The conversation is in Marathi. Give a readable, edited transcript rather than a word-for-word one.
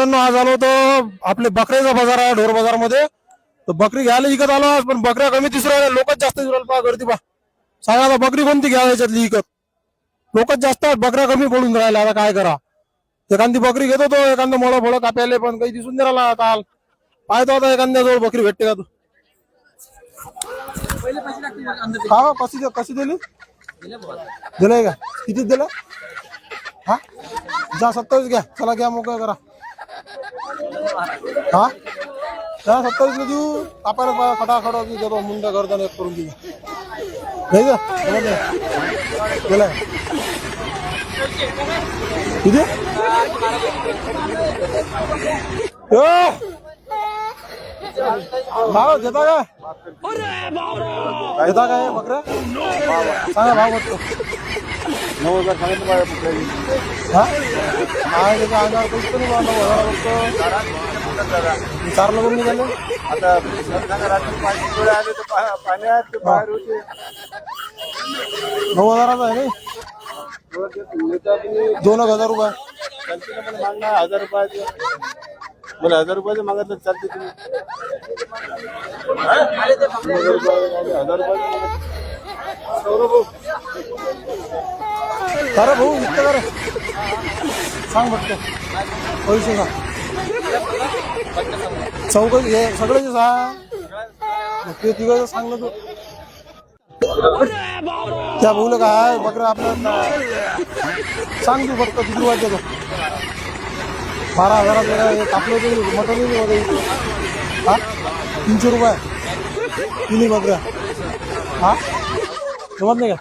मित्रांनो, आज आलो होतो आपले बकऱ्याचा बाजार आहे ढोर बाजार मध्ये. तर बकरी घ्यायला विकत आलो आज, पण बकऱ्या कमी दिसू राहिल्या, लोकच जास्त दिसू राहिले. पहा गर्दी पहा. सांगा आता बकरी कोणती घ्या याच्यातली विकत. लोकच जास्त आहेत, बकऱ्या कमी पडून राहिल्या. आता काय करा, एखादी बकरी घेत होतो, एखादं मोळं फोळं काप्याले, पण काही दिसून नाही राहिला. आता पाहतो आता एखाद्या जवळ बकरी भेटते का तू. हा कशी दिली दिलंय का, किती दिलं. हा जा 27 घ्या, चला घ्या मोकळं करा. हा जा 27 ला देऊ. कापायला खटाखट देतो, मुंड्या गर्दन एक करून देऊ. नाही का गेलाय किती भाव घेता काय, घेता काय बकऱ्या सांगा भाव बघतो. 9,000 सांगितलं पाहिजे कुठल्याही. हा त्याचा अंगावर पैसे तरी 9,000 बघतो. 4 ला बघून निघाले. आता रात्री 5 डोळे आले तर पाण्यात बाहेर होते. 9,000चा आहे नाही, 2,000 रुपये. मागणार 1,000 रुपयाचे, मला 1,000 रुपयाचे मागत चालते तुम्ही. 1,000 अरे भाऊ इतकं कर, सांग बघतो पैसे का चौकशी हे सगळ्याचे सांग. ते तिघं सांगलं तू त्या भाऊला काय बकरा आपल्याला सांग तू फक्त किती वाजता तो. 12,000 कापलं तरी मटन हा 300 रुपये तिन्ही बकऱ्या. हा जमत नाही का.